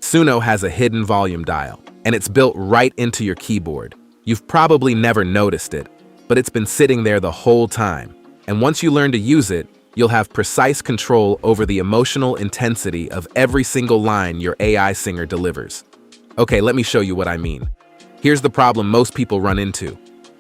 Suno has a hidden volume dial, and it's built right into your keyboard. You've probably never noticed it, but it's been sitting there the whole time. And once you learn to use it, you'll have precise control over the emotional intensity of every single line your AI singer delivers. Okay, let me show you what I mean. Here's the problem most people run into.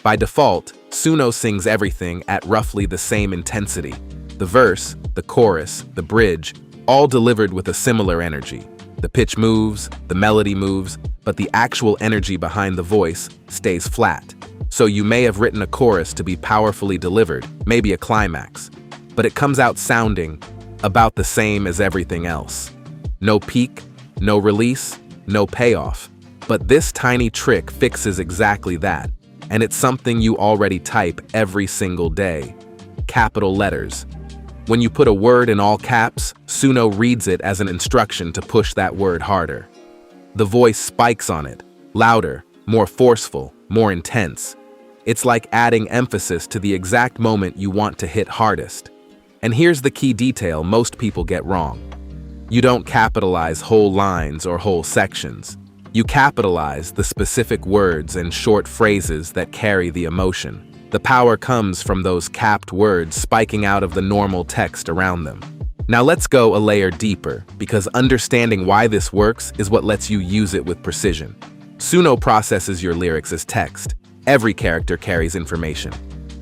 By default, Suno sings everything at roughly the same intensity. The verse, the chorus, the bridge, all delivered with a similar energy. The pitch moves, the melody moves, but the actual energy behind the voice stays flat. So you may have written a chorus to be powerfully delivered, maybe a climax, but it comes out sounding about the same as everything else. No peak, no release, no payoff. But this tiny trick fixes exactly that, and it's something you already type every single day. Capital letters. When you put a word in all caps, Suno reads it as an instruction to push that word harder. The voice spikes on it, louder, more forceful, more intense. It's like adding emphasis to the exact moment you want to hit hardest. And here's the key detail most people get wrong. You don't capitalize whole lines or whole sections. You capitalize the specific words and short phrases that carry the emotion. The power comes from those capped words spiking out of the normal text around them. Now let's go a layer deeper, because understanding why this works is what lets you use it with precision. Suno processes your lyrics as text. Every character carries information.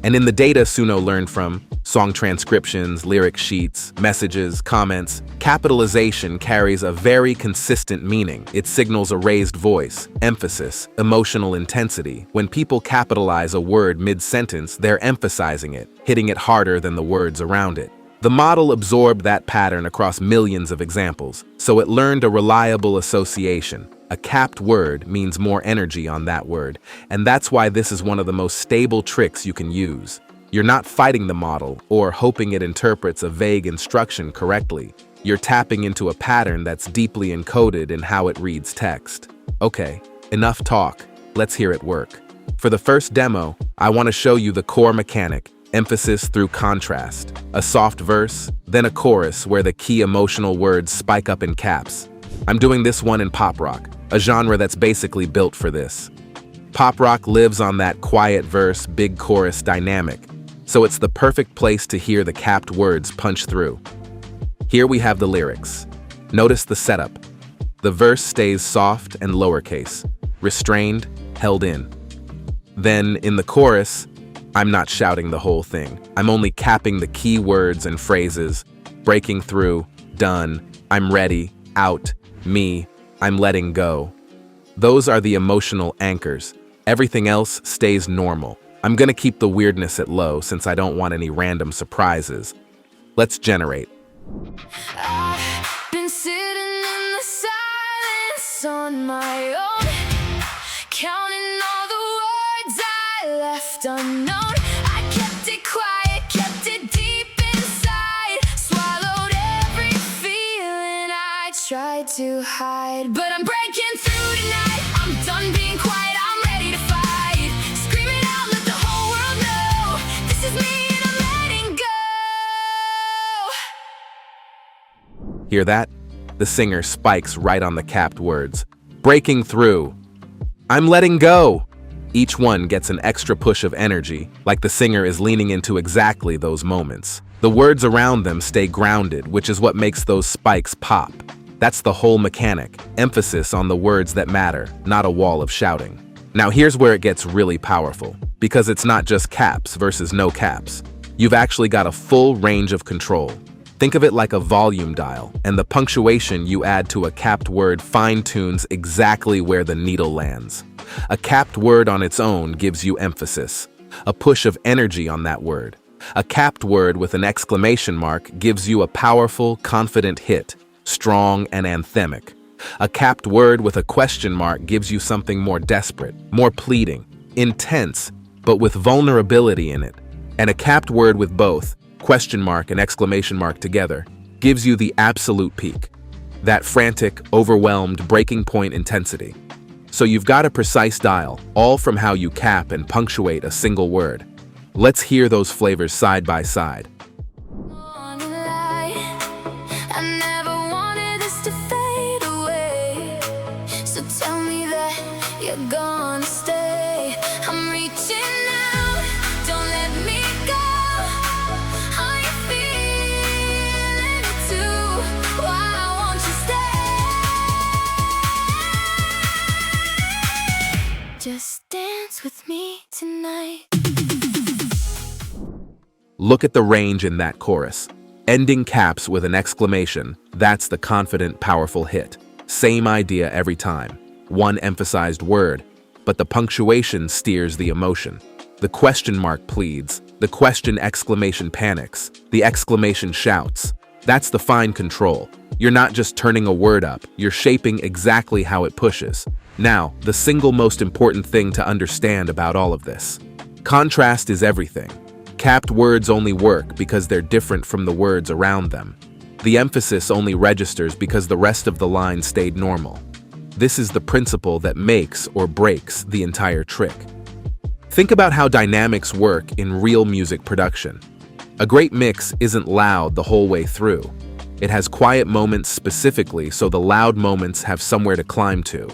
And in the data Suno learned from, song transcriptions, lyric sheets, messages, comments, capitalization carries a very consistent meaning. It signals a raised voice, emphasis, emotional intensity. When people capitalize a word mid-sentence, they're emphasizing it, hitting it harder than the words around it. The model absorbed that pattern across millions of examples, so it learned a reliable association. A capped word means more energy on that word, and that's why this is one of the most stable tricks you can use. You're not fighting the model or hoping it interprets a vague instruction correctly. You're tapping into a pattern that's deeply encoded in how it reads text. Okay, enough talk. Let's hear it work. For the first demo, I want to show you the core mechanic, emphasis through contrast. A soft verse, then a chorus where the key emotional words spike up in caps. I'm doing this one in pop rock, a genre that's basically built for this. Pop rock lives on that quiet verse, big chorus dynamic, so it's the perfect place to hear the capped words punch through. Here we have the lyrics. Notice the setup. The verse stays soft and lowercase, restrained, held in. Then, in the chorus, I'm not shouting the whole thing. I'm only capping the key words and phrases, breaking through, done, I'm ready, out, me, I'm letting go. Those are the emotional anchors. Everything else stays normal. I'm gonna keep the weirdness at low since I don't want any random surprises. Let's generate. I've been sitting in the silence on my own, counting all the words I left unknown. I kept it quiet, kept it deep inside, swallowed every feeling I tried to hide. But I'm breaking through tonight, I'm done being quiet, I'm ready to fight. Screaming out, let the whole world know, this is me and I'm letting go. Hear that? The singer spikes right on the capped words. Breaking through. I'm letting go. Each one gets an extra push of energy, like the singer is leaning into exactly those moments. The words around them stay grounded, which is what makes those spikes pop. That's the whole mechanic, emphasis on the words that matter, not a wall of shouting. Now here's where it gets really powerful, because it's not just caps versus no caps. You've actually got a full range of control. Think of it like a volume dial, and the punctuation you add to a capped word fine-tunes exactly where the needle lands. A capped word on its own gives you emphasis, a push of energy on that word. A capped word with an exclamation mark gives you a powerful, confident hit, strong and anthemic. A capped word with a question mark gives you something more desperate, more pleading, intense, but with vulnerability in it. And a capped word with both, question mark and exclamation mark together, gives you the absolute peak. That frantic, overwhelmed, breaking point intensity. So you've got a precise dial, all from how you cap and punctuate a single word. Let's hear those flavors side by side. I never wanted this to fade away. you're gonna stay. I'm reaching out, don't let me go. Are you feeling it too? Why won't you stay? Just dance with me tonight. Look at the range in that chorus. Ending caps with an exclamation, that's the confident, powerful hit. Same idea every time. One emphasized word, but the punctuation steers the emotion. The question mark pleads, the question exclamation panics, the exclamation shouts. That's the fine control. You're not just turning a word up, you're shaping exactly how it pushes. Now, the single most important thing to understand about all of this. Contrast is everything. Capped words only work because they're different from the words around them. The emphasis only registers because the rest of the line stayed normal. This is the principle that makes or breaks the entire trick. Think about how dynamics work in real music production. A great mix isn't loud the whole way through. It has quiet moments specifically so the loud moments have somewhere to climb to.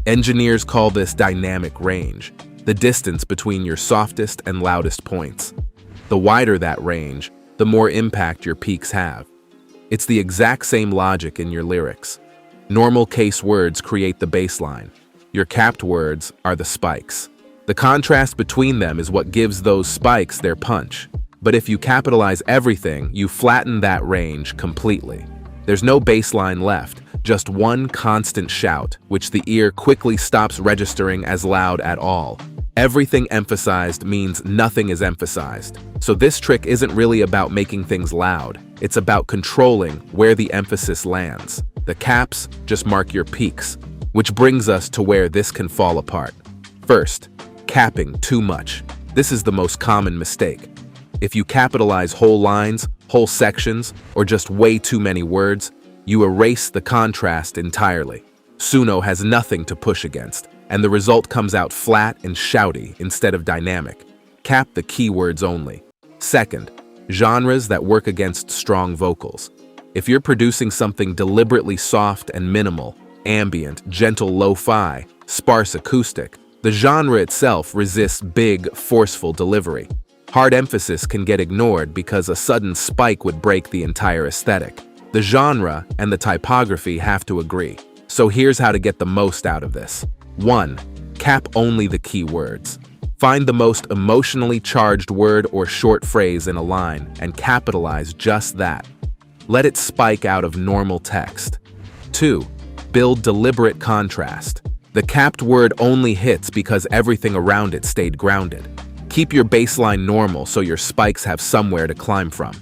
Engineers call this dynamic range, the distance between your softest and loudest points. The wider that range, the more impact your peaks have. It's the exact same logic in your lyrics. Normal case words create the baseline. Your capped words are the spikes. The contrast between them is what gives those spikes their punch. But if you capitalize everything, you flatten that range completely. There's no baseline left, just one constant shout, which the ear quickly stops registering as loud at all. Everything emphasized means nothing is emphasized. So this trick isn't really about making things loud. It's about controlling where the emphasis lands. The caps just mark your peaks, which brings us to where this can fall apart. First, capping too much. This is the most common mistake. If you capitalize whole lines, whole sections, or just way too many words, you erase the contrast entirely. Suno has nothing to push against, and the result comes out flat and shouty instead of dynamic. Cap the keywords only. Second, genres that work against strong vocals. If you're producing something deliberately soft and minimal, ambient, gentle lo-fi, sparse acoustic, the genre itself resists big, forceful delivery. Hard emphasis can get ignored because a sudden spike would break the entire aesthetic. The genre and the typography have to agree. So here's how to get the most out of this. 1. Cap only the key words. Find the most emotionally charged word or short phrase in a line and capitalize just that. Let it spike out of normal text. 2. Build deliberate contrast. The capped word only hits because everything around it stayed grounded. Keep your baseline normal so your spikes have somewhere to climb from.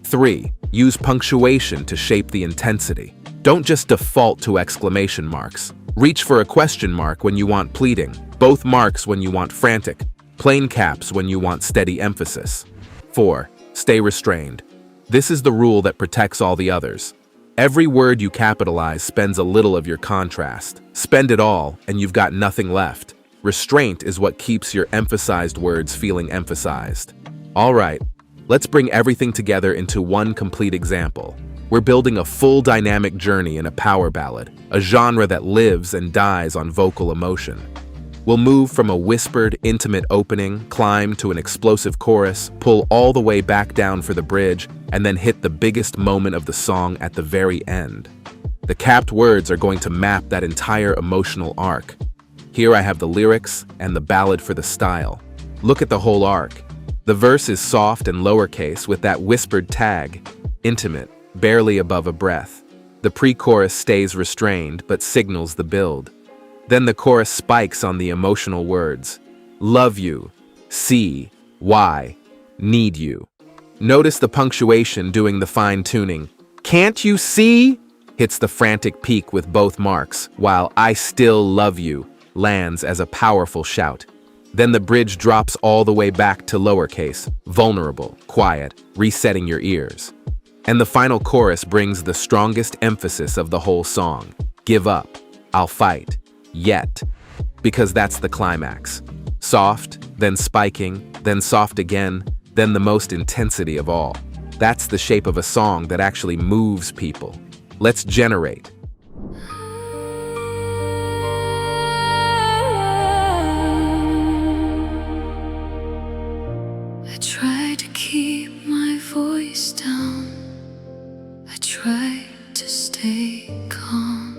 3. Use punctuation to shape the intensity. Don't just default to exclamation marks. Reach for a question mark when you want pleading, both marks when you want frantic, plain caps when you want steady emphasis. 4. Stay restrained. This is the rule that protects all the others. Every word you capitalize spends a little of your contrast. Spend it all, and you've got nothing left. Restraint is what keeps your emphasized words feeling emphasized. All right, let's bring everything together into one complete example. We're building a full dynamic journey in a power ballad, a genre that lives and dies on vocal emotion. We'll move from a whispered, intimate opening, climb to an explosive chorus, pull all the way back down for the bridge, and then hit the biggest moment of the song at the very end. The capped words are going to map that entire emotional arc. Here I have the lyrics and the ballad for the style. Look at the whole arc. The verse is soft and lowercase with that whispered tag, intimate, barely above a breath. The pre-chorus stays restrained but signals the build. Then the chorus spikes on the emotional words. Love you, see, why, need you. Notice the punctuation doing the fine-tuning. Can't you see? Hits the frantic peak with both marks, while I still love you lands as a powerful shout. Then the bridge drops all the way back to lowercase, vulnerable, quiet, resetting your ears. And the final chorus brings the strongest emphasis of the whole song. Give up, I'll fight, yet. Because that's the climax. Soft, then spiking, then soft again, then the most intensity of all. That's the shape of a song that actually moves people. Let's generate. try to stay calm.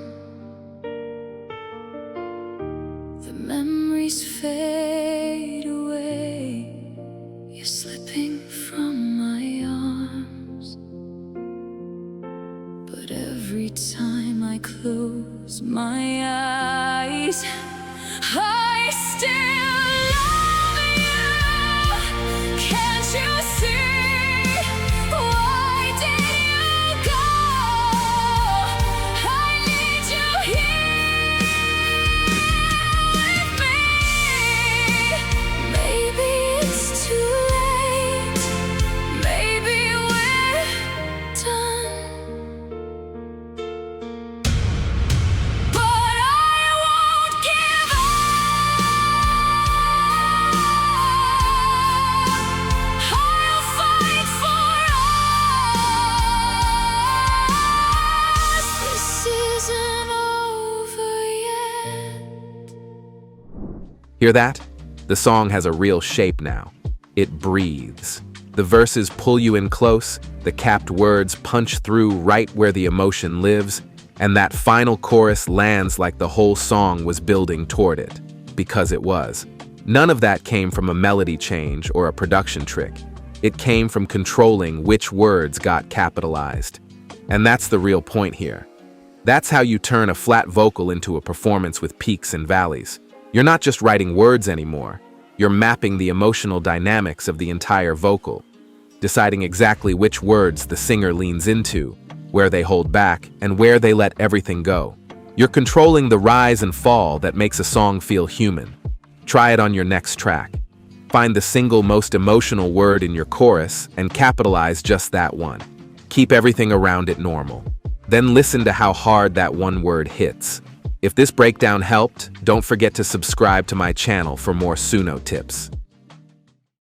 The memories fade away. You're slipping from my arms. But every time I close my eyes, I still love you. Can't you see? Why did you go? I need you here with me. Maybe it's too late. Maybe we're done. But I won't give up. I'll fight for us. This isn't over yet. Hear that? The song has a real shape now. It breathes. The verses pull you in close, the capped words punch through right where the emotion lives, and that final chorus lands like the whole song was building toward it. Because it was. None of that came from a melody change or a production trick. It came from controlling which words got capitalized. And that's the real point here. That's how you turn a flat vocal into a performance with peaks and valleys. You're not just writing words anymore. You're mapping the emotional dynamics of the entire vocal, deciding exactly which words the singer leans into, where they hold back, and where they let everything go. You're controlling the rise and fall that makes a song feel human. Try it on your next track. Find the single most emotional word in your chorus and capitalize just that one. Keep everything around it normal. Then listen to how hard that one word hits. If this breakdown helped, don't forget to subscribe to my channel for more Suno tips.